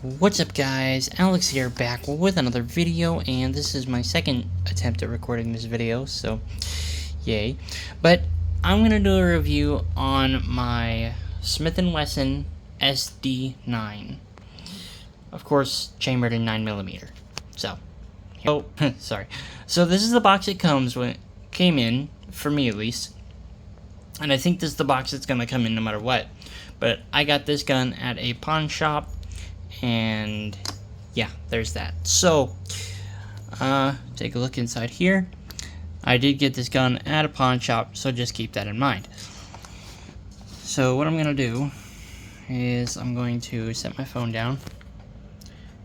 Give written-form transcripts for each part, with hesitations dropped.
What's up guys, Alex here, back with another video, and this is my second attempt at recording this video, so yay. But I'm going to do a review on my Smith & Wesson SD9. Of course, chambered in 9mm. So, sorry. So this is the box it came in, for me at least. And I think this is the box that's going to come in no matter what. But I got this gun at a pawn shop. And yeah, there's that. So take a look inside here. I did get this gun at a pawn shop, so just keep that in mind. So what I'm gonna do is I'm going to set my phone down,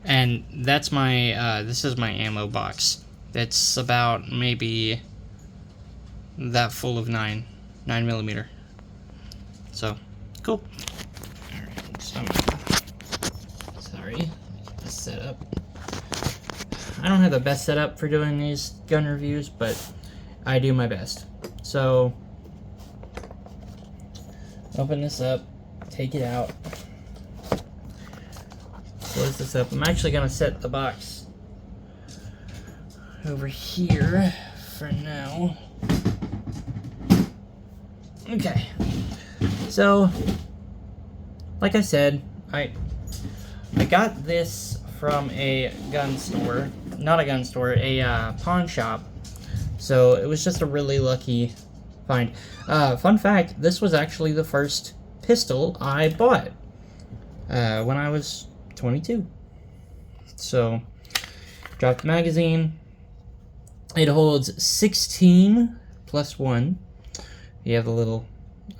and that's my this is my ammo box. It's about maybe that full of 9mm. So cool. All right, so get this set up. I don't have the best setup for doing these gun reviews, but I do my best. So, open this up, take it out, close this up. I'm actually going to set the box over here for now. Okay, so, like I said, I got this from a gun store, not a gun store, a pawn shop, so it was just a really lucky find. Fun fact, this was actually the first pistol I bought when I was 22. So, dropped the magazine. It holds 16 plus 1. You have the little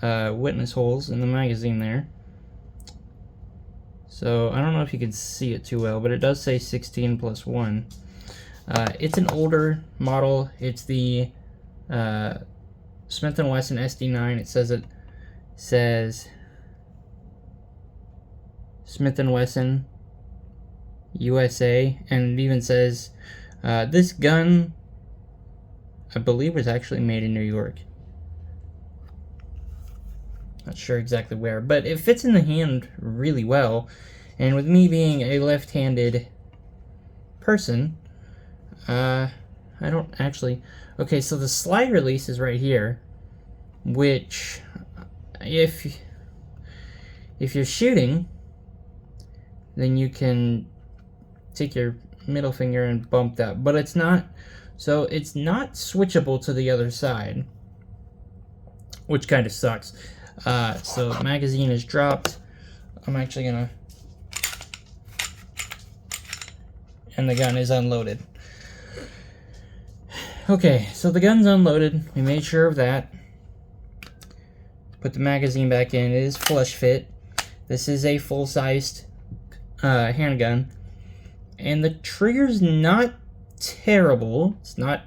witness holes in the magazine there. So, I don't know if you can see it too well, but it does say 16 plus 1. It's an older model. It's the Smith & Wesson SD9. It says Smith & Wesson USA, and it even says this gun, I believe, was actually made in New York. Not sure exactly where, but it fits in the hand really well. And with me being a left-handed person, I don't actually... Okay, so the slide release is right here, which, if you're shooting, then you can take your middle finger and bump that. But it's not... So it's not switchable to the other side, which kind of sucks. So the magazine is dropped. I'm actually gonna... And the gun is unloaded. Okay, so the gun's unloaded. We made sure of that. Put the magazine back in. It is flush fit. This is a full-sized handgun. And the trigger's not terrible. It's not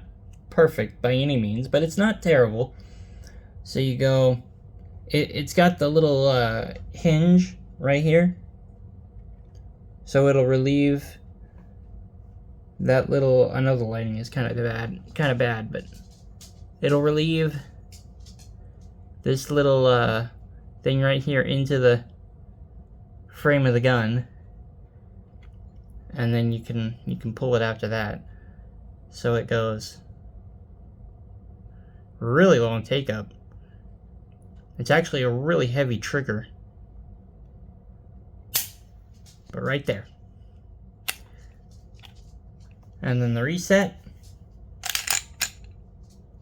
perfect by any means, but it's not terrible. So you go... It's got the little hinge right here, so it'll relieve that little... I know the lighting is kind of bad, but it'll relieve this little thing right here into the frame of the gun, and then you can pull it after that, so it goes really long take up. It's actually a really heavy trigger. But right there. And then the reset.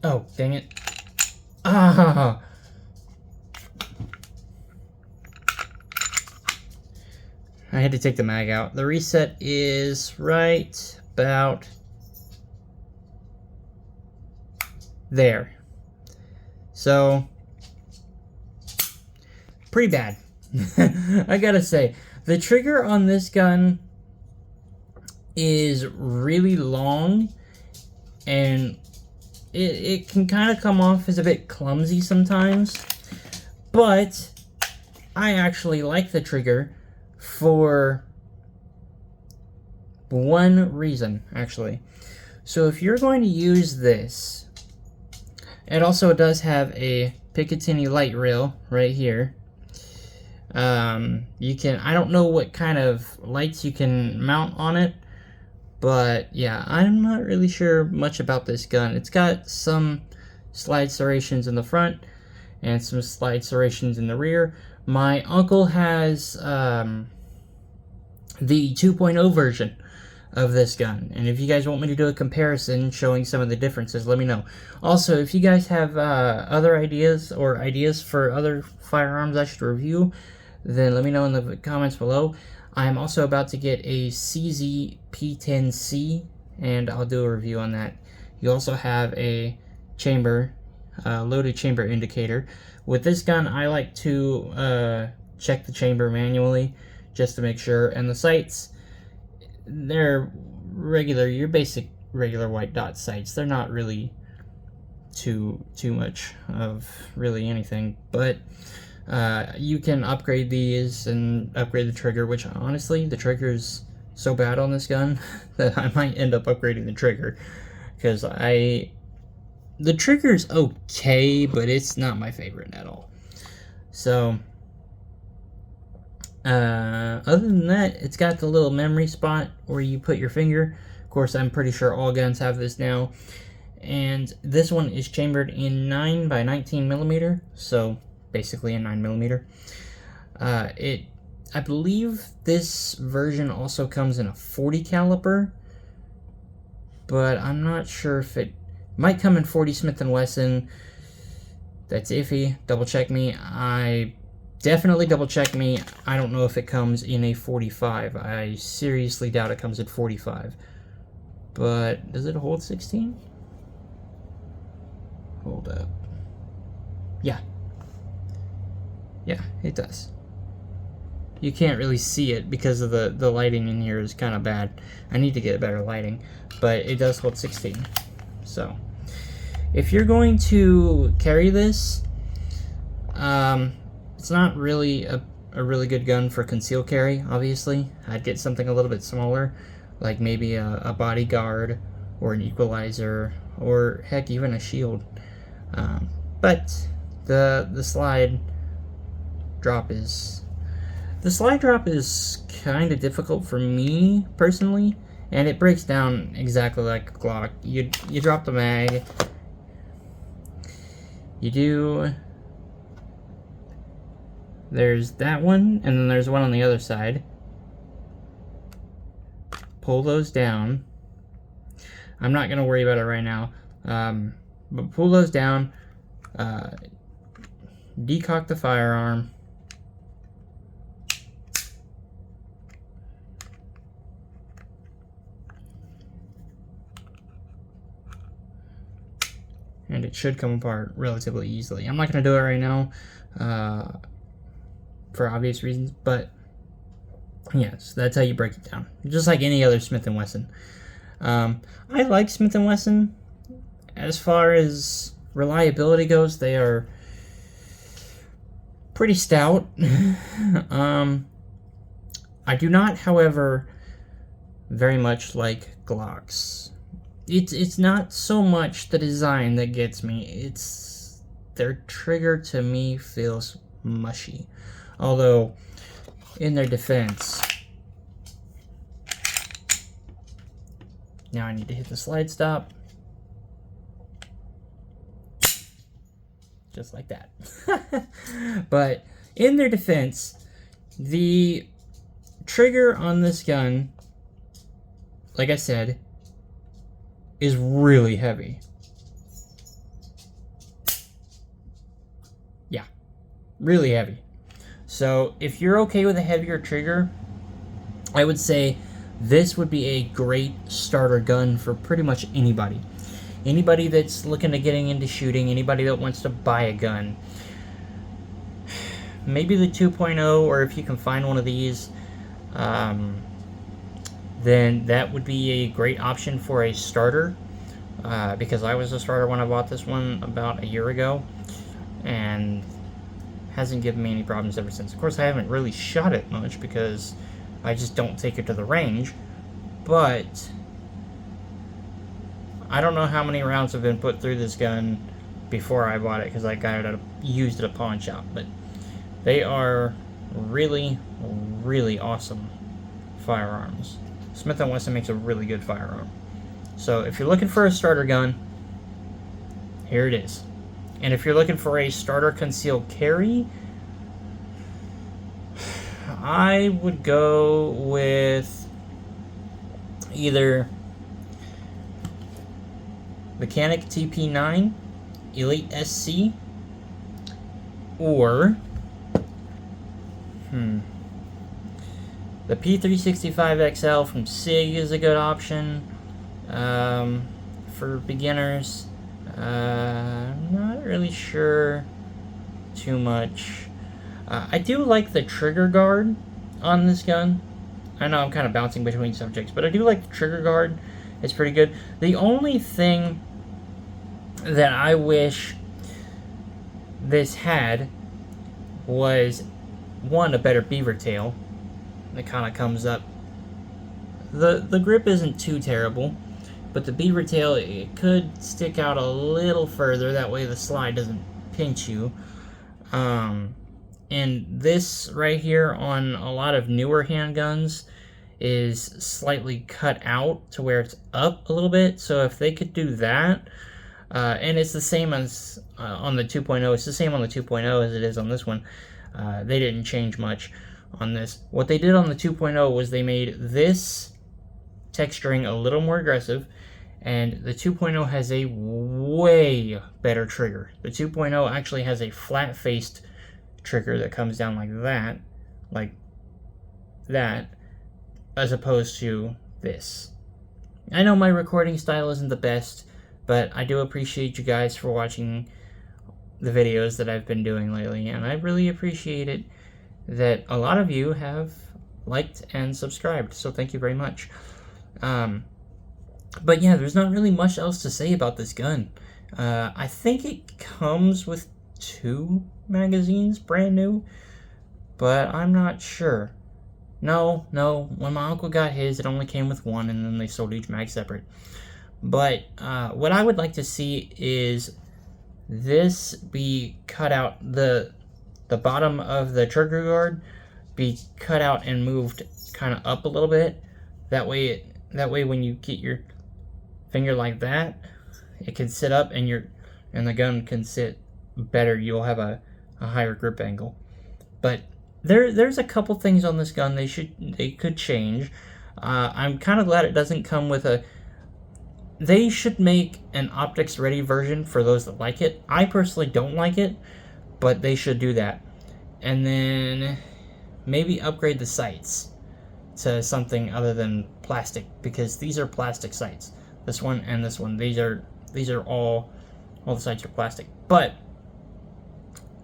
Oh, dang it. Ah! I had to take the mag out. The reset is right about there. So... pretty bad. I gotta say, the trigger on this gun is really long, and it can kind of come off as a bit clumsy sometimes, but I actually like the trigger for one reason, actually. So if you're going to use this, it also does have a Picatinny light rail right here. I don't know what kind of lights you can mount on it, but yeah, I'm not really sure much about this gun. It's got some slide serrations in the front and some slide serrations in the rear. My uncle has the 2.0 version of this gun, and if you guys want me to do a comparison showing some of the differences, let me know. Also, if you guys have other ideas or ideas for other firearms I should review, then let me know in the comments below. I'm also about to get a CZ P10C, and I'll do a review on that. You also have a chamber, loaded chamber indicator. With this gun, I like to check the chamber manually just to make sure, and the sights, they're regular, your basic regular white dot sights. They're not really too much of really anything, but you can upgrade these and upgrade the trigger, which honestly, the trigger is so bad on this gun that I might end up upgrading the trigger, because the trigger's okay, but it's not my favorite at all. So other than that, it's got the little memory spot where you put your finger. Of course, I'm pretty sure all guns have this now. And this one is chambered in 9 by 19 millimeter, so basically a 9 millimeter. I believe this version also comes in a 40 caliber, but I'm not sure if it might come in 40 Smith & Wesson. That's iffy. Double check me. Definitely double check me. I don't know if it comes in a 45. I seriously doubt it comes at 45. But does it hold 16? Hold up. Yeah. Yeah, it does. You can't really see it because of the lighting in here is kind of bad. I need to get better lighting, but it does hold 16. So, if you're going to carry this, it's not really a really good gun for concealed carry, obviously. I'd get something a little bit smaller, like maybe a bodyguard or an equalizer, or heck, even a shield. But the slide drop is kind of difficult for me personally, and it breaks down exactly like a Glock. You drop the mag, you do. There's that one, and then there's one on the other side. Pull those down. I'm not going to worry about it right now. But pull those down. Decock the firearm. And it should come apart relatively easily. I'm not going to do it right now. For obvious reasons, but yes, that's how you break it down, just like any other Smith & Wesson. I like Smith & Wesson. As far as reliability goes, they are pretty stout. I do not, however, very much like Glocks. It's not so much the design that gets me, it's their trigger to me feels mushy. Although, in their defense, now I need to hit the slide stop. Just like that. But, in their defense, the trigger on this gun, like I said, is really heavy. Yeah, really heavy. So if you're okay with a heavier trigger, I would say this would be a great starter gun for pretty much anybody. Anybody that's looking to getting into shooting, anybody that wants to buy a gun. Maybe the 2.0, or if you can find one of these, then that would be a great option for a starter. Because I was a starter when I bought this one about a year ago, and hasn't given me any problems ever since. Of course, I haven't really shot it much because I just don't take it to the range, but I don't know how many rounds have been put through this gun before I bought it, because I got it used at a pawn shop, but they are really, really awesome firearms. Smith & Wesson makes a really good firearm. So if you're looking for a starter gun, here it is. And if you're looking for a starter concealed carry, I would go with either Mechanic TP9, Elite SC, or the P365XL from SIG is a good option for beginners. I'm not really sure too much. I do like the trigger guard on this gun. I know I'm kind of bouncing between subjects, but I do like the trigger guard. It's pretty good. The only thing that I wish this had was, one, a better beaver tail that kind of comes up. The grip isn't too terrible, but the beaver tail, it could stick out a little further. That way the slide doesn't pinch you. And this right here on a lot of newer handguns is slightly cut out to where it's up a little bit. So if they could do that, and it's the same as on the 2.0. It's the same on the 2.0 as it is on this one. They didn't change much on this. What they did on the 2.0 was they made this texturing a little more aggressive, and the 2.0 has a way better trigger. The 2.0 actually has a flat-faced trigger that comes down like that, as opposed to this. I know my recording style isn't the best, but I do appreciate you guys for watching the videos that I've been doing lately, and I really appreciate it that a lot of you have liked and subscribed, so thank you very much. But yeah, there's not really much else to say about this gun. I think it comes with 2 magazines, brand new, but I'm not sure. No, when my uncle got his, it only came with 1, and then they sold each mag separate. But what I would like to see is this be cut out, the bottom of the trigger guard be cut out and moved kind of up a little bit. That way when you get your finger like that, it can sit up, and the gun can sit better. You'll have a higher grip angle. But there's a couple things on this gun they could change. I'm kind of glad it doesn't come with a. They should make an optics ready version for those that like it. I personally don't like it, but they should do that. And then maybe upgrade the sights to something other than plastic, because these are plastic sights. This one and this one. These are all the sights are plastic. But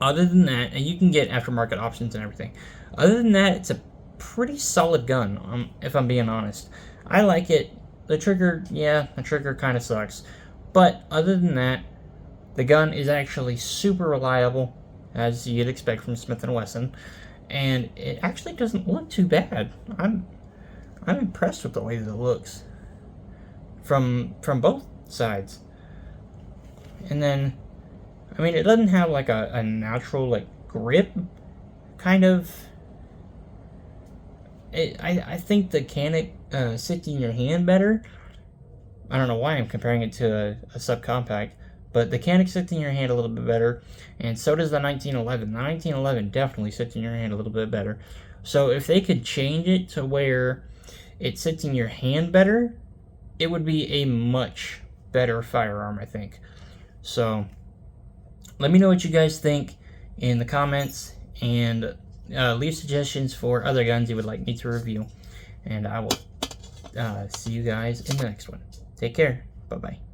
other than that, and you can get aftermarket options and everything. Other than that, it's a pretty solid gun, if I'm being honest. I like it. The trigger, yeah, the trigger kind of sucks. But other than that, the gun is actually super reliable, as you'd expect from Smith & Wesson. And it actually doesn't look too bad. I'm impressed with the way that it looks from both sides. And then, I mean, it doesn't have like a natural like grip kind of. I think the Canic sits in your hand better. I don't know why I'm comparing it to a subcompact, but the Canic sits in your hand a little bit better, and so does the 1911. The 1911 definitely sits in your hand a little bit better. So if they could change it to where it sits in your hand better, it would be a much better firearm, I think. So let me know what you guys think in the comments, and leave suggestions for other guns you would like me to review. And I will see you guys in the next one. Take care. Bye-bye.